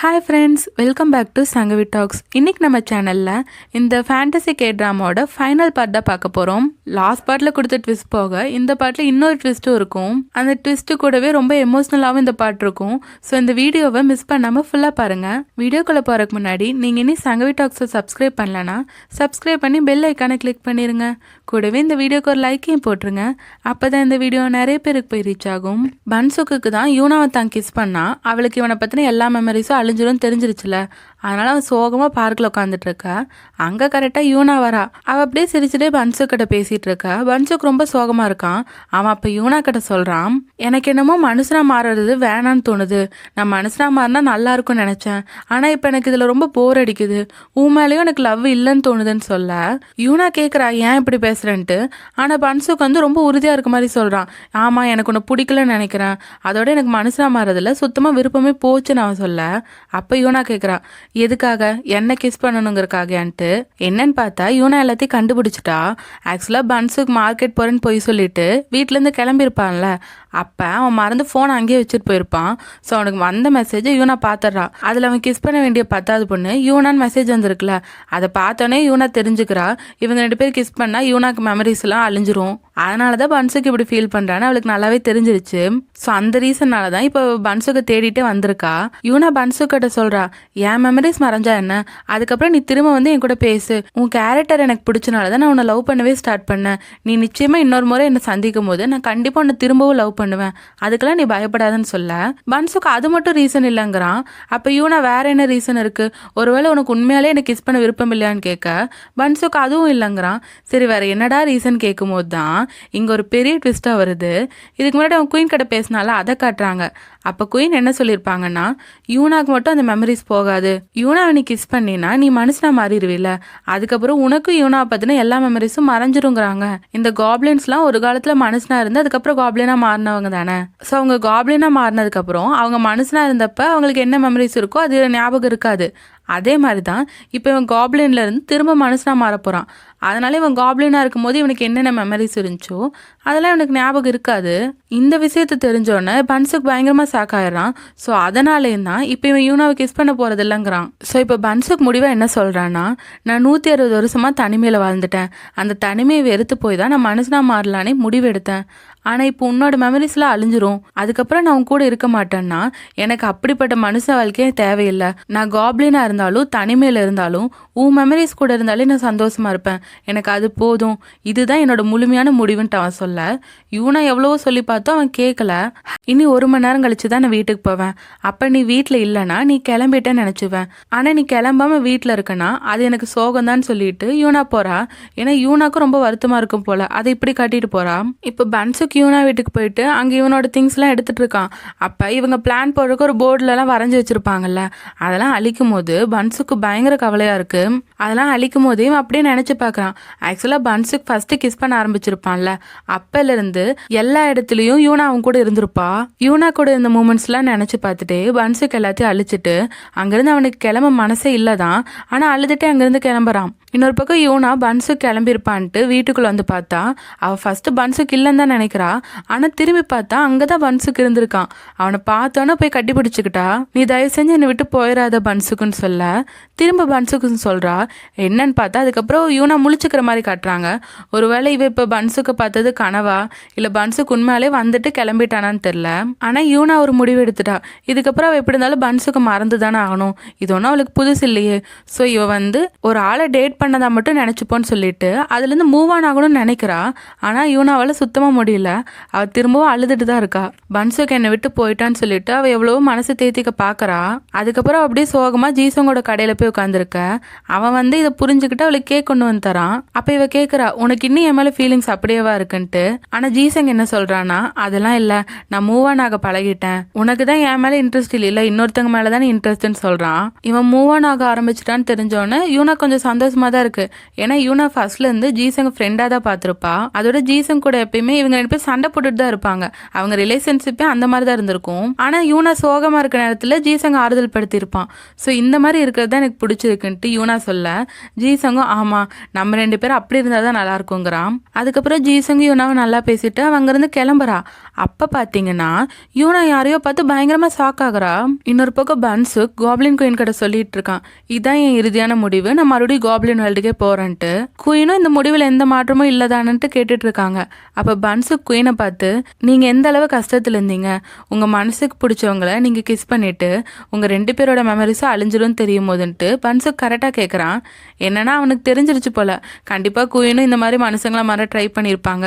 Hi friends, welcome back to Sangavi talks. இன்னைக்கு நம்ம சேனலில் இந்த ஃபேண்டசி கே ட்ராமாவோட ஃபைனல் பார்ட் தான் பார்க்க போகிறோம். லாஸ்ட் பார்ட்டில் கொடுத்த ட்விஸ்ட் போக இந்த பார்ட்டில் இன்னொரு ட்விஸ்ட்டும் இருக்கும். அந்த ட்விஸ்ட்டு கூடவே ரொம்ப எமோஷ்னலாகவும் இந்த பார்ட் இருக்கும். ஸோ இந்த வீடியோவை மிஸ் பண்ணாமல் ஃபுல்லாக பாருங்கள். வீடியோக்குள்ளே போகிறதுக்கு முன்னாடி நீங்கள் இனி சங்கவி டாக்ஸை சப்ஸ்கிரைப் பண்ணலன்னா சப்ஸ்கிரைப் பண்ணி பெல் ஐக்கானை கிளிக் பண்ணிடுங்க. கூடவே இந்த வீடியோக்கு ஒரு லைக்கையும் போட்டுருங்க. அப்போ தான் இந்த வீடியோ நிறைய பேருக்கு போய் ரீச் ஆகும். பன்சுக்கு தான் யூனாவை தான் கிஸ் பண்ணா அவளுக்கு இவனை பற்றின எல்லா மெமரிஸும் அழிஞ்சிரும் தெரிஞ்சிருச்சுல. அதனால அவன் சோகமாக பார்க்கில் உட்காந்துட்டு இருக்கா. அங்கே கரெக்டாக யூனா வரா. அவள் அப்படியே சிரிச்சுட்டே பன்சு கிட்ட பேசிகிட்டு இருக்கா. பன்சுக்கு ரொம்ப சோகமாக இருக்கான். அவன் அப்போ யூனா கிட்ட சொல்கிறான், எனக்கு என்னமோ மனுஷனாக மாறுறது வேணான்னு தோணுது. நான் மனுஷனாக மாறினா நல்லா இருக்கும்னு நினச்சேன். ஆனால் இப்போ எனக்கு இதில் ரொம்ப போர் அடிக்குது. உன் மேலேயும் எனக்கு லவ் இல்லைன்னு தோணுதுன்னு சொல்ல யூனா கேட்குறா ஏன் இப்படி பேசுகிறேன்ட்டு. ஆனால் பன்சுக்கு வந்து ரொம்ப உறுதியாக இருக்க மாதிரி சொல்கிறான். ஆமாம், எனக்கு உன்னை பிடிக்கலன்னு நினைக்கிறேன். அதோட எனக்கு மனுஷனாக மாறதில்ல சுத்தமாக விருப்பமே போச்சுன்னு அவன் சொல்ல அப்போ யூனா கேட்குறா எதுக்காக என்ன கிஸ் பண்ணணுங்கிறக்காகன்ட்டு. என்னன்னு பார்த்தா யூனா எல்லாத்தையும் கண்டுபிடிச்சிட்டா. ஆக்சுவலாக பன்சுக்கு மார்க்கெட் போகிறேன்னு போய் சொல்லிட்டு வீட்டிலேருந்து கிளம்பியிருப்பான்ல. அப்போ அவன் மறந்து ஃபோனை அங்கேயே வச்சுட்டு போயிருப்பான். ஸோ அவனுக்கு வந்த மெசேஜை யூனா பார்த்துட்றான். அதில் அவன் கிஸ் பண்ண வேண்டிய 10வது பொண்ணு யூனான்னு மெசேஜ் வந்திருக்குல்ல. அதை பார்த்தோன்னே யூனா தெரிஞ்சுக்கிறா இவங்க 2 பேர் கிஸ் பண்ணால் யூனாக்கு மெமரிஸ் எல்லாம் அழிஞ்சிரும். அதனால தான் பன்சுக்கு இப்படி ஃபீல் பண்ணுறான்னு அவளுக்கு நல்லாவே தெரிஞ்சிருச்சு. ஸோ அந்த ரீசன்னால தான் இப்போ பன்சுக்கு தேடிட்டே வந்திருக்கா. யூனா பன்சு கிட்ட சொல்கிறா என் மெமரிஸ் மறைஞ்சா என்ன, அதுக்கப்புறம் நீ திரும்ப வந்து என் கூட பேசு. உன் கேரக்டர் எனக்கு பிடிச்சனால தான் நான் உன்னை லவ் பண்ணவே ஸ்டார்ட் பண்ணேன். நீ நிச்சயமாக இன்னொரு முறை என்னை சந்திக்கும் போது நான் கண்டிப்பாக உன்னை திரும்பவும் லவ் பண்ணுவேன். அதுக்கெல்லாம் நீ பயப்படாதன்னு சொல்ல பன்சுக்கு அது மட்டும் ரீசன் இல்லைங்கிறான். அப்போ யூனா வேற என்ன ரீசன் இருக்கு, ஒருவேளை உனக்கு உண்மையாலே எனக்கு கிஸ் பண்ண விருப்பம் இல்லையான்னு கேட்க பன்சுக்கு அதுவும் இல்லைங்கிறான். சரி வேற என்னடா ரீசன் கேட்கும் போது தான் இங்கே ஒரு பெரிய ட்விஸ்ட்டாக வருது. இதுக்கு முன்னாடி அவன் குயின் கிட்ட பேசினால அதை காட்டுறாங்க. அப்போ குயின் என்ன சொல்லியிருப்பாங்கன்னா யூனாக்கு மட்டும் அந்த மெமரிஸ் போகாது. யூனாவை நீ கிஸ் பண்ணினா நீ மனுஷனா மாறிடுவில்ல, அதுக்கப்புறம் உனக்கும் யூனாவை பற்றின எல்லா மெமரிஸும் மறைஞ்சிருங்கிறாங்க. இந்த காப்ளின்ஸ்லாம் ஒரு காலத்தில் மனுஷனா இருந்து அதுக்கப்புறம் காப்ளினா மாறினவங்க தானே. ஸோ அவங்க காப்ளினா மாறினதுக்கப்புறம் அவங்க மனுஷனா இருந்தப்ப அவங்களுக்கு என்ன மெமரிஸ் இருக்கோ அது ஞாபகம் இருக்காது. அதே மாதிரி தான் இப்போ இவன் காப்ளின்ல இருந்து திரும்ப மனுஷனாக மாற போகிறான். அதனால இவன் காப்ளினாக இருக்கும்போது இவனுக்கு என்னென்ன மெமரிஸ் இருந்துச்சோ அதெல்லாம் இவனுக்கு ஞாபகம் இருக்காது. இந்த விஷயத்தை தெரிஞ்சோடனே பன்சுக்கு பயங்கரமாக ஷாக் ஆயிடுறான். ஸோ அதனாலேயும் தான் இப்போ இவன் யூனாவை கிஸ் பண்ண போகிறது இல்லைங்கிறான். ஸோ இப்போ பன்சுக்கு முடிவாக என்ன சொல்கிறான்னா, நான் 160 வருஷமாக தனிமையில் வாழ்ந்துட்டேன். அந்த தனிமையை வெறுத்து போய் தான் நான் மனுஷனாக மாறலானே முடிவு எடுத்தேன். ஆனால் இப்போ உன்னோட மெமரிஸ்லாம் அழிஞ்சிரும். அதுக்கப்புறம் நான் உன் கூட இருக்க மாட்டேன்னா எனக்கு அப்படிப்பட்ட மனுஷ வாழ்க்கையே தேவையில்லை. நான் காப்ளினாக இருந்தாலும் தனிமையில் இருந்தாலும் உன் மெமரிஸ் கூட இருந்தாலே நான் சந்தோஷமா இருப்பேன். எனக்கு அது போதும். இதுதான் என்னோட முழுமையான முடிவுன்ட்டு அவன் சொல்ல யூனா எவ்வளவோ சொல்லி பார்த்தோம் அவன் கேட்கல. இனி 1 மணி நேரம் கழிச்சு தான் நான் வீட்டுக்கு போவேன். அப்போ நீ வீட்டில் இல்லைன்னா நீ கிளம்பிட்டேன்னு நினச்சிவேன். ஆனால் நீ கிளம்பாம வீட்டில் இருக்கனா அது எனக்கு சோகம்தான் சொல்லிட்டு யூனா போறா. ஏன்னா யூனாக்கும் ரொம்ப வருத்தமாக இருக்கும் போல. அதை இப்படி காட்டிட்டு போறா. இப்போ பன்சுக்கு யூனா வீட்டுக்கு போயிட்டு அங்கே இவனோட திங்ஸ்லாம் எடுத்துட்டு இருக்கான். அப்போ இவங்க பிளான் போடுறதுக்கு ஒரு போர்டுலலாம் வரைஞ்சி வச்சிருப்பாங்கல்ல, அதெல்லாம் அழிக்கும் போது பன்சுக்கு பயங்கர கவலையாக இருக்கு. அதெல்லாம் அழிக்கும் போதே இவன் அப்படியே நினச்சி பார்க்குறான். ஆக்சுவலாக பன்சுக்கு ஃபர்ஸ்ட் கிஸ் பண்ண ஆரம்பிச்சிருப்பான்ல, அப்போலேருந்து எல்லா இடத்துலையும் யூனா அவன் கூட இருந்திருப்பா. யூனா கூட இருந்த மூமெண்ட்ஸ்லாம் நினச்சி பார்த்துட்டு பன்சுக்கு எல்லாத்தையும் அழிச்சிட்டு அங்கேருந்து அவனுக்கு கிளம்ப மனசே இல்லைதான். ஆனால் அழுதுகிட்டே அங்கேருந்து கிளம்புறான். இன்னொரு பக்கம் யூனா பன்சுக்கு கிளம்பியிருப்பான்ட்டு வீட்டுக்குள்ளே வந்து பார்த்தா அவள் ஃபஸ்ட்டு பன்சுக்கு இல்லைன்னு தான் நினைக்கிறா. ஆனால் திரும்பி பார்த்தா அங்கே தான் பன்சுக்கு இருந்திருக்கான். அவனை பார்த்தோன்னே போய் கட்டி பிடிச்சிக்கிட்டா. நீ தயவு செஞ்சு என்னை விட்டு போயிடாத பன்சுக்குன்னு சொல்ல திரும்ப பன்சுக்குன்னு சொல்கிறா. என்னன்னு பார்த்தா அதுக்கப்புறம் யூனா முழிச்சுக்கிற மாதிரி காட்டுறாங்க. ஒருவேளை இவ இப்போ பன்சுக்கு பார்த்தது கனவா இல்லை பன்சுக்கு உண்மையாலே வந்துட்டு கிளம்பிட்டானான்னு தெரில. ஆனால் யூனா ஒரு முடிவு எடுத்துட்டா. இதுக்கப்புறம் அவள் எப்படி இருந்தாலும் பன்சுக்கு மறந்து தானே ஆகணும். இது ஒன்றும் அவளுக்கு புதுசு இல்லையே. ஸோ இவ வந்து ஒரு ஆளை டேட் பண்ணதா மட்டும் நினச்சிப்போன்னு சொல்லிட்டு அதுலேருந்து மூவ் ஆன் ஆகணும்னு நினைக்கிறா. ஆனால் யூனாவால் சுத்தமாக முடியல. அவள் திரும்பவும் அழுதுட்டு தான் இருக்கா. பன்சுக்கு என்னை விட்டு போயிட்டான்னு சொல்லிட்டு அவள் எவ்வளவோ மனசு தேத்திக்க பார்க்குறா. அதுக்கப்புறம் அப்படியே சோகமாக ஜீசங்கோட கடையில் போய் உட்காந்துருக்க. அவன் வந்து இதை புரிஞ்சுக்கிட்டு அவளுக்கு கேக் கொண்டு வந்து தரான். அப்போ இவ கேட்குறா உனக்கு இன்னும் என் மேலே ஃபீலிங்ஸ் அப்படியேவா இருக்குன்ட்டு. ஆனால் ஜீசங் என்ன சொல்கிறான்னா அதெல்லாம் இல்லை, நான் மூவ் ஆன் ஆக பழகிட்டேன். உனக்கு தான் என் மேலே இன்ட்ரெஸ்ட் இல்லை, இன்னொருத்தங்க மேலே தானே இன்ட்ரெஸ்ட்னு சொல்கிறான். இவன் மூவ் ஆன் ஆக ஆரம்பிச்சிட்டான்னு தெரிஞ்சோன்னே யூனா கொஞ்சம் சந்தோஷமாக தான் இருக்கு. ஏன்னா யூனா ஃபர்ஸ்ட்லேருந்து ஜீசங் ஃப்ரெண்டாக தான் பார்த்துருப்பா. அதோட ஜீசங் கூட எப்பயுமே இவங்க 2 பேர் சண்டை போட்டுட்டு தான் இருப்பாங்க. அவங்க ரிலேஷன்ஷிப்பே அந்த மாதிரி தான் இருந்திருக்கும். ஆனா யூனா சோகமா இருக்க நேரத்துல ஜீசங் ஆறுதல் படுத்தியிருப்பான். ஸோ இந்த மாதிரி இருக்கிறது தான் எனக்கு பிடிச்சிருக்குன்ட்டு யூனா சொல்ல, ஜீசங்கும் ஆமா நம்ம 2 பேரும் அப்படி இருந்தா தான் நல்லா இருக்குங்கிறான். அதுக்கப்புறம் ஜீசங் யூனாவை நல்லா பேசிட்டு அவங்க அங்கிருந்து கிளம்புறா. அப்ப பாத்தீங்கன்னா யூனா யாரையோ பார்த்து பயங்கரமா ஷாக் ஆகுறா. இன்னொரு பக்கம் பன்சுக் காப்ளின் குயின் கிட்ட சொல்லிட்டு இருக்கான், இதான் என் இறுதியான முடிவு, நான் மறுபடியும் காப்ளின் வேர்ல்டுக்கே போறேன்ட்டு. குயினும் இந்த முடிவில் எந்த மாற்றமும் இல்லதானன்ட்டு கேட்டுட்டு இருக்காங்க. அப்ப பன்சுக் குயினை பார்த்து, நீங்க எந்த அளவு கஷ்டத்துல இருந்தீங்க, உங்க மனசுக்கு பிடிச்சவங்கள நீங்க கிஸ் பண்ணிட்டு உங்க 2 பேரோட மெமரிஸும் அழிஞ்சிடும் தெரியும் போதுன்ட்டு பன்சுக் கரெக்டா கேட்கறான். என்னன்னா அவனுக்கு தெரிஞ்சிருச்சு போல, கண்டிப்பா குயினும் இந்த மாதிரி மனுஷங்கள மாற ட்ரை பண்ணியிருப்பாங்க,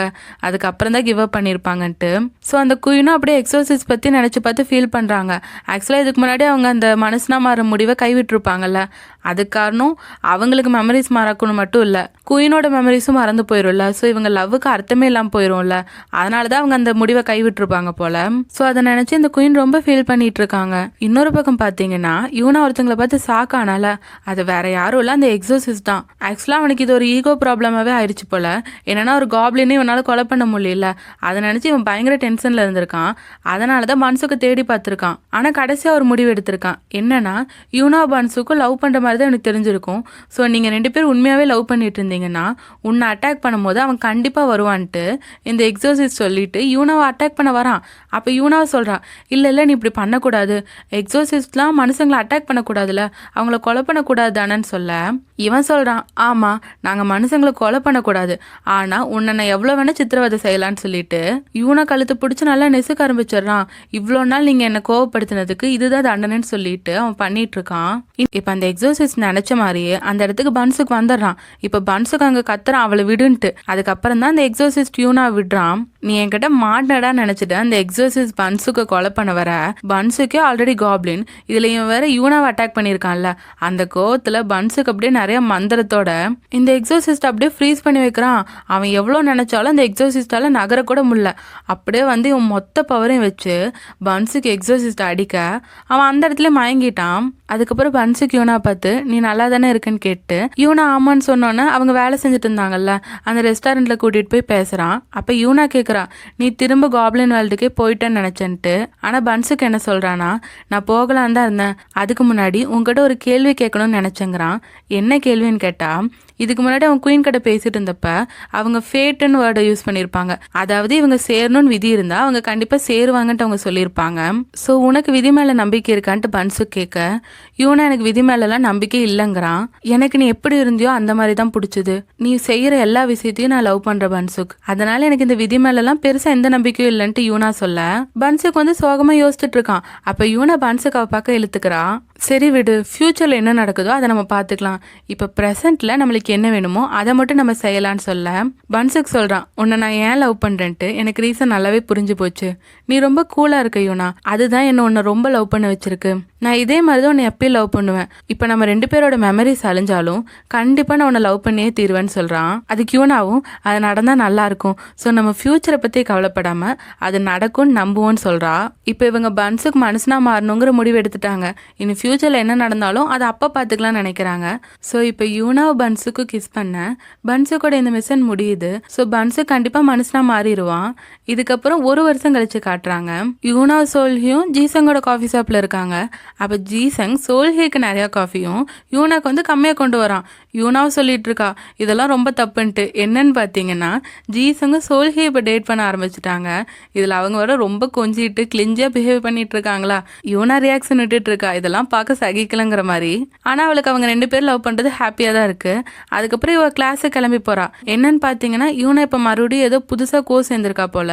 அதுக்கப்புறம் தான் கிவ் அப் பண்ணியிருப்பாங்கன்ட்டு. ஸோ அந்த குயினும் அப்படியே எக்ஸோசிஸ் பத்தி நினைச்சு பார்த்து ஃபீல் பண்றாங்க. ஆக்சுவலா இதுக்கு முன்னாடி அவங்க அந்த மனுஷனா மாற முடிவை கைவிட்டிருப்பாங்கல்ல, அது காரணம் அவங்களுக்கு மெமரிஸ் மறக்கணும் மட்டும் இல்லை, குயினோட மெமரிஸும் மறந்து போயிடும்ல. ஸோ இவங்க லவ்வுக்கு அர்த்தமே இல்லாமல் போயிடும்ல, அதனால தான் அவங்க அந்த முடிவை கைவிட்டிருப்பாங்க போல. ஸோ அதை நினச்சி இந்த குயின் ரொம்ப ஃபீல் பண்ணிட்டு இருக்காங்க. இன்னொரு பக்கம் பார்த்தீங்கன்னா யூனா ஒருத்தங்களை பார்த்து ஷாக் ஆனால, அது வேற யாரும் இல்லை, அந்த எக்ஸோசிஸ் தான். ஆக்சுவலாக அவனுக்கு இது ஒரு ஈகோ ப்ராப்ளமாகவே ஆயிடுச்சு போல. என்னன்னா ஒரு காப்ளினே இவனால் கொலை பண்ண முடியல, அதை நினச்சி இவன் பயங்கர டென்ஷனில் இருந்திருக்கான். அதனால தான் பன்சுக்கு தேடி பார்த்துருக்கான். ஆனால் கடைசியாக ஒரு முடிவு எடுத்திருக்கான். என்னன்னா யூனா பன்சுக்கும் லவ் பண்ணுற மாதிரி தான் எனக்கு தெரிஞ்சிருக்கும். ஸோ நீங்கள் 2 பேரும் உண்மையாகவே லவ் பண்ணிட்டு இருந்தீங்கன்னா உன்னை அட்டாக் பண்ணும்போது அவன் கண்டிப்பாக வருவான்ட்டு இந்த எக்ஸோசிஸ் சொல்லிட்டு யூனாவை அட்டாக் பண்ண வரான். அப்போ யூனாவை சொல்கிறான், இல்லை நீ இப்படி பண்ணக்கூடாது, எக்ஸோசிஸ்ட்லாம் மனுஷங்களை அட்டாக் பண்ணக்கூடாதுல, அவங்கள கொலை பண்ணக்கூடாது தானேன்னு சொல்ல, இவன் சொல்கிறான், ஆமாம் நாங்கள் மனுஷங்களை கொலை பண்ணக்கூடாது, ஆனால் உன்னை நான் எவ்வளோ வேணால் சித்திரவதை செய்யலான்னு சொல்லிட்டு யூனா கழுத்து பிடிச்சி நல்லா நெசுக்க ஆரம்பிச்சிடுறான். இவ்வளோ நாள் நீங்கள் என்னை கோவப்படுத்தினதுக்கு இதுதான் தண்டனைன்னு சொல்லிட்டு அவன் பண்ணிட்டு இருக்கான். இப்போ அந்த எக்ஸோசிஸ் நினைச்ச மாதிரியே அந்த இடத்துக்கு பன்சுக்கு வந்துடுறான். இப்போ பன்சுக்கு அங்கே கத்துறான் அவளை விடுன்ட்டு. அதுக்கப்புறம் தான் அந்த எக்ஸோசிஸ்ட் யூனா விடுறான். நீ என்கிட்ட மாட்டினடா நினைச்சிட்டு அந்த எக்ஸோசிஸ் பன்சுக்கு கொலை பண்ண வர, பன்சுக்கே ஆல்ரெடி காப்ளின், இதுல இவன் வேற யூனாவை அட்டாக் பண்ணியிருக்கான்ல, அந்த கோவத்துல பன்சுக்கு அப்படியே நிறைய மந்திரத்தோட இந்த எக்ஸோசிஸ்ட் அப்படியே ஃப்ரீஸ் பண்ணி வைக்கிறான். அவன் எவ்வளோ நினைச்சாலும் அந்த எக்ஸோசிஸ்டால நகர கூட முடியல. அப்படியே வந்து இவன் மொத்த பவரையும் வச்சு பன்சுக்கு எக்ஸோசிஸ்ட் அடிக்க அவன் அந்த இடத்துல மயங்கிட்டான். அதுக்கப்புறம் பன்சுக்கு யூனா பார்த்து, நீ நல்லா தானே இருக்குன்னு கேட்டு யூனா ஆமான்னு சொன்னோன்னே அவங்க வேலை செஞ்சுட்டு இருந்தாங்கல்ல அந்த ரெஸ்டாரண்ட்ல கூட்டிட்டு போய் பேசுறான். அப்ப யூனா கேட்குறா, நீ திரும்ப காப்ளின் வேர்ல்டுக்கே போயிட்டேன்னு நினைச்சேன்ட்டு. ஆனா பன்சுக்கு என்ன சொல்றானா, நான் போகலான் தான் இருந்தேன், அதுக்கு முன்னாடி உங்ககிட்ட ஒரு கேள்வி கேட்கணும்னு நினைச்சேங்கிறான். என்ன கேள்வின்னு கேட்டா, இதுக்கு முன்னாடி அவங்க குயின் கிட்ட பேசிட்டு இருந்தப்ப அவங்க ஃபேட்டுன்னு வேர்டை யூஸ் பண்ணியிருப்பாங்க. அதாவது இவங்க சேரணும்னு விதி இருந்தா அவங்க கண்டிப்பா சேருவாங்கன்ட்டு அவங்க சொல்லியிருப்பாங்க. ஸோ உனக்கு விதி மேல நம்பிக்கை இருக்கான்ட்டு பன்சுக் கேட்க, யூனா எனக்கு விதி மேலலாம் நம்பிக்கை இல்லைங்கிறான். எனக்கு நீ எப்படி இருந்தியோ அந்த மாதிரி தான் பிடிச்சது, நீ செய்யற எல்லா விஷயத்தையும் நான் லவ் பண்ற பன்சுக், அதனால எனக்கு இந்த விதி மேலலாம் பெருசா எந்த நம்பிக்கையும் இல்லைன்ட்டு யூனா சொல்ல, பன்சுக் வந்து சோகமா யோசிச்சுட்டு இருக்கான். அப்ப யூனா பன்சுக் அவ பக்கம் இழுத்துக்கிறான். சரி விடு, ஃபியூச்சர்ல என்ன நடக்குதோ அதை நம்ம பார்த்துக்கலாம், இப்போ ப்ரெசென்ட்ல நம்மளுக்கு என்ன வேணுமோ அதை மட்டும் நம்ம செய்யலான்னு சொல்ல, பன்சுக் சொல்றான், உன்னை நான் ஏன் லவ் பண்றேன்ட்டு எனக்கு ரீசன் நல்லாவே புரிஞ்சு போச்சு, நீ ரொம்ப கூலா இருக்க யூனா, அதுதான் என்ன உன்னை ரொம்ப லவ் பண்ண வச்சிருக்கு, நான் இதே மாதிரி தான் உன்னை எப்பயும் லவ் பண்ணுவேன், இப்போ நம்ம 2 பேரோட மெமரிஸ் அழிஞ்சாலும் கண்டிப்பா நான் உன்னை லவ் பண்ணியே தீருவேன்னு சொல்றான். அதுக்கு யூனாவும் அது நடந்தா நல்லா இருக்கும், ஸோ நம்ம ஃபியூச்சரை பத்தி கவலைப்படாம அது நடக்கும்னு நம்புவோன்னு சொல்றா. இப்போ இவங்க பன்சுக் மனுஷனா மாறணுங்கிற முடிவு எடுத்துட்டாங்க. இனி ஃபியூச்சர்ல என்ன நடந்தாலும் அதை அப்ப பாத்துக்கலாம்னு நினைக்கிறாங்க. ஸோ இப்போ யூனாவை பன்சுக்கு கிஸ் பண்ண பன்சுக்கோட இந்த மிஷன் முடியுது. ஸோ பன்சுக் கண்டிப்பா மனுஷனா மாறிடுவான். இதுக்கப்புறம் 1 வருஷம் கழிச்சு காட்டுறாங்க. யூனா சோல்ஹியும் ஜீசங்கோட காஃபி ஷாப்ல இருக்காங்க. அப்ப ஜீசங் சோல்ஹிக்கு நிறைய காஃபியும் யூனாக்கு வந்து கம்மியா கொண்டு வரான். யூனாவும் சொல்லிட்டு இருக்கா, இதெல்லாம் ரொம்ப தப்புன்ட்டு. என்னன்னு பாத்தீங்கன்னா ஜீசங்க சோல்ஹியை இப்போ டேட் பண்ண ஆரம்பிச்சுட்டாங்க. இதுல அவங்க வர ரொம்ப கொஞ்சிட்டு கிளிஞ்சியா பிஹேவ் பண்ணிட்டு இருக்காங்களா. யூனா ரியாக்ஷன் விட்டுட்டு இருக்கா, இதெல்லாம் பார்க்க சகிக்கலங்கிற மாதிரி. ஆனா அவளுக்கு அவங்க 2 பேரும் லவ் பண்றது ஹாப்பியா தான் இருக்கு. அதுக்கப்புறம் இவ கிளாஸுக்கு கிளம்பி போறா. என்னன்னு பாத்தீங்கன்னா யூனா இப்ப மறுபடியும் ஏதோ புதுசா கோர்ஸ் சேர்ந்திருக்கா போல,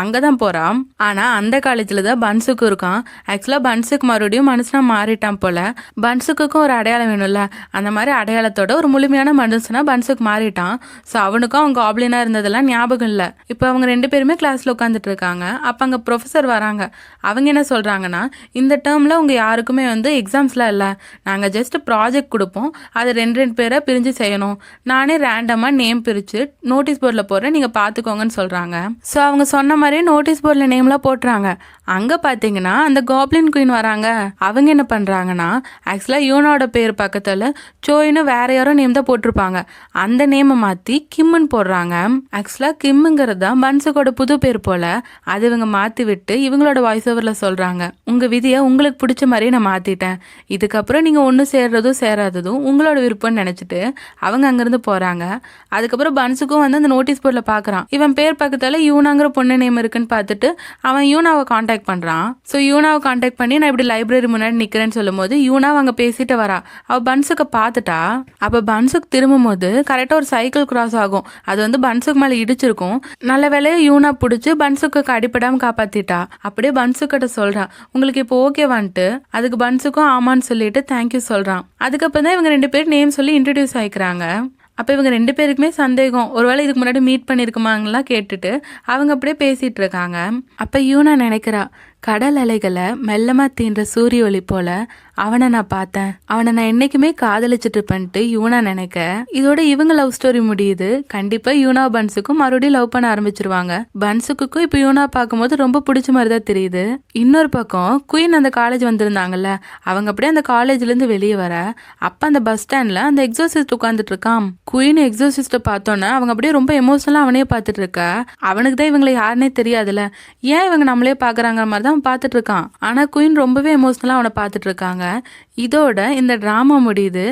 அங்கதான் போறா. ஆனா அந்த காலேஜ்ல தான் பன்சுக்கு இருக்கான். ஆக்சுவலா பன்சுக்கு மறுபடியும் மனுஷனா மாறிட்டான் போல. பன்சுக்கும் ஒரு அடையாளம் வேணும்ல, அந்த மாதிரி அடையாளத்தோட ஒரு முழுமையான மனுஷனா பன்சுக்கு மாறிட்டான். ஸோ அவனுக்கும் அவங்க காப்ளினா இருந்ததெல்லாம் ஞாபகம் இல்லை. இப்போ அவங்க 2 பேருமே கிளாஸ்ல உட்காந்துட்டு இருக்காங்க. அப்ப அங்க ப்ரொஃபசர் வராங்க. அவங்க என்ன சொல்றாங்கன்னா, இந்த டேர்ம்ல உங்க யாருக்குமே வந்து எக்ஸாம்ஸ்லாம் இல்லை, நாங்க ஜஸ்ட் ப்ராஜெக்ட் கொடுப்போம், அதை 2 பேரை பிரிஞ்சு செய்யணும், நானே ரேண்டமா நேம் பிரிச்சு நோட்டீஸ் போர்டில் போடுறேன், நீங்க பாத்துக்கோங்கன்னு சொல்றாங்க. ஸோ அவங்க சொன்ன மாதிரியே நோட்டீஸ் போர்டில் நேம்லாம் போட்டுறாங்க. அங்க பாத்தீங்கன்னா அந்த காப்ளின் குயின் வராங்க. அவ அவங்க என்ன பண்ணுறாங்கன்னா ஆக்சுவலாக யூனாவோட பேர் பக்கத்தில் சோயின்னு வேற யாரோ நேம் தான் போட்டிருப்பாங்க. அந்த நேமை மாற்றி கிம்முன்னு போடுறாங்க. ஆக்சுவலாக கிம்முங்கிறது தான் பன்சுக்கோட புது பேர் போல். அது இவங்க மாற்றி விட்டு இவங்களோட வாய்ஸ் ஓவரில் சொல்கிறாங்க, உங்கள் விதியை உங்களுக்கு பிடிச்ச மாதிரியே நான் மாற்றிட்டேன். இதுக்கப்புறம் நீங்கள் ஒன்று சேர்றதும் சேராததும் உங்களோட விருப்பம்னு நினச்சிட்டு அவங்க அங்கேருந்து போகிறாங்க. அதுக்கப்புறம் பன்சுக்கும் வந்து அந்த நோட்டீஸ் போர்டில் பார்க்குறான். இவன் பேர் பக்கத்தில் யூனாங்கிற பொண்ணு நேம் இருக்குன்னு பார்த்துட்டு அவன் யூனாவை காண்டாக்ட் பண்ணுறான். ஸோ யூனாவை காண்டாக்ட் பண்ணி நான் இப்படி லைப்ரரி முன்னாடி நிற்கிறேன்னு சொல்லும் போது யூனா அங்கே பேசிட்டு வரா. அவள் பன்சுக்கு பார்த்துட்டா. அப்போ பன்சுக்கு திரும்பும் போது கரெக்டாக ஒரு சைக்கிள் கிராஸ் ஆகும். அது வந்து பன்சுக்கு மேலே இடிச்சிருக்கும். நல்ல வேலையை யூனா பிடிச்சி பன்சுக்கு அடிப்படாமல் காப்பாற்றிட்டா. அப்படியே பன்சுக்கிட்ட சொல்கிறான், உங்களுக்கு இப்போ ஓகேவான்ட்டு. அதுக்கு பன்சுக்கும் ஆமான்னு சொல்லிட்டு தேங்க்யூ சொல்கிறான். அதுக்கப்புறம் தான் இவங்க 2 பேர் நேம் சொல்லி இன்ட்ரடியூஸ் ஆகிக்கிறாங்க. அப்போ இவங்க 2 பேருக்குமே சந்தேகம், ஒருவேளை இதுக்கு முன்னாடி மீட் பண்ணியிருக்குமாங்கலாம் கேட்டுட்டு அவங்க அப்படியே பேசிகிட்டு இருக்காங்க. அப்போ யூனா நினைக்கிறா, கடல் அலைகளை மெல்லமாக தீன்ற சூரிய ஒளி போல அவனை நான் பார்த்தேன், அவனை நான் என்னைக்குமே காதலிச்சுட்டு இருப்பேன்ட்டு யூனா நினைக்க, இதோட இவங்க லவ் ஸ்டோரி முடியுது. கண்டிப்பாக யூனா பன்சுக்கும் மறுபடியும் லவ் பண்ண ஆரம்பிச்சிருவாங்க. பன்சுக்கும் இப்போ யூனா பார்க்கும்போது ரொம்ப பிடிச்ச மாதிரி தான் தெரியுது. இன்னொரு பக்கம் குயின் அந்த காலேஜ் வந்திருந்தாங்கல்ல, அவங்க அப்படியே அந்த காலேஜ்லேருந்து வெளியே வர அப்போ அந்த பஸ் ஸ்டாண்டில் அந்த எக்ஸோசிஸ்ட் உட்காந்துட்டு இருக்கான். குயின் எக்ஸோசிஸ்ட்டை பார்த்தோன்னே அவங்க அப்படியே ரொம்ப எமோஷனலாக அவனே பார்த்துட்டு இருக்க. அவனுக்கு தான் இவங்களை யாருன்னே தெரியாதுல்ல, ஏன் இவங்க நம்மளே பார்க்குறாங்கிற மாதிரி தான் பார்த்துட்டு இருக்கான். ஆனால் குயின் ரொம்பவே எமோஷனலாக அவனை பார்த்துட்டு இருக்காங்க. இதோட இந்த டிராமா முடியுது.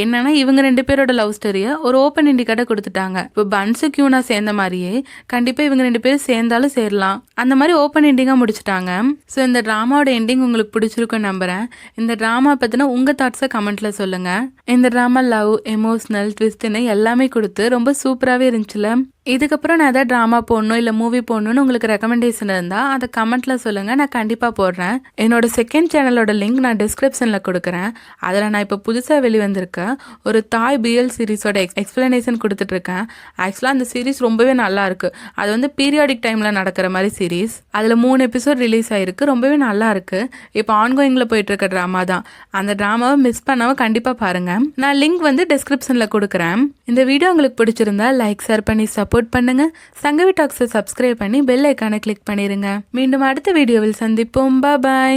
என்னன்னா இவங்க 2 பேரோட லவ் ஸ்டோரியை ஒரு ஓப்பன் இண்டிகேட்டை கொடுத்துட்டாங்க. இப்போ பன்சு கியூனா சேர்ந்த மாதிரியே கண்டிப்பாக இவங்க 2 பேரும் சேர்ந்தாலும் சேரலாம், அந்த மாதிரி ஓப்பன் எண்டிங்காக முடிச்சுட்டாங்க. ஸோ இந்த ட்ராமாவோட எண்டிங் உங்களுக்கு பிடிச்சிருக்குன்னு நம்புகிறேன். இந்த ட்ராமா பற்றின உங்கள் தாட்ஸை கமெண்ட்டில் சொல்லுங்கள். இந்த ட்ராமா லவ், எமோஷ்னல், ட்விஸ்ட்னு எல்லாமே கொடுத்து ரொம்ப சூப்பராகவே இருந்துச்சுல. இதுக்கப்புறம் நான் எதாவது ட்ராமா போடணும் இல்லை மூவி போடணும்னு உங்களுக்கு ரெக்கமெண்டேஷன் இருந்தால் அதை கமெண்ட்டில் சொல்லுங்கள், நான் கண்டிப்பாக போடுறேன். என்னோட செகண்ட் சேனலோட லிங்க் நான் டிஸ்கிரிப்ஷனில் கொடுக்குறேன். அதில் நான் இப்போ புதுசாக வெளிவந்திருக்க ஒரு தாய் பிஎல் சீரீஸோட எக்ஸ்பிளனேஷன் கொடுத்துட்ருக்கேன். ஆக்சுவலாக அந்த சீரீஸ் ரொம்பவே நல்லா இருக்குது. அது வந்து பீரியாடிக் டைமில் நடக்கிற மாதிரி சீரீஸ். அதில் 3 எபிசோட் ரிலீஸ் ஆகிருக்கு, ரொம்பவே நல்லா இருக்குது. இப்போ ஆன்கோயிங்கில் போயிட்டுருக்க ட்ராமா தான். அந்த ட்ராமாவை மிஸ் பண்ணாமல் கண்டிப்பாக பாருங்கள். நான் லிங்க் வந்து டிஸ்கிரிப்ஷனில் கொடுக்குறேன். இந்த வீடியோ உங்களுக்கு பிடிச்சிருந்தா லைக், ஷேர் பண்ணி சப்போர்ட் பண்ணுங்க. சங்கவி டாக்ஸை சப்ஸ்கிரைப் பண்ணி பெல் ஐக்கானை கிளிக் பண்ணிருங்க. மீண்டும் அடுத்த வீடியோவில் சந்திப்போம். பாய்.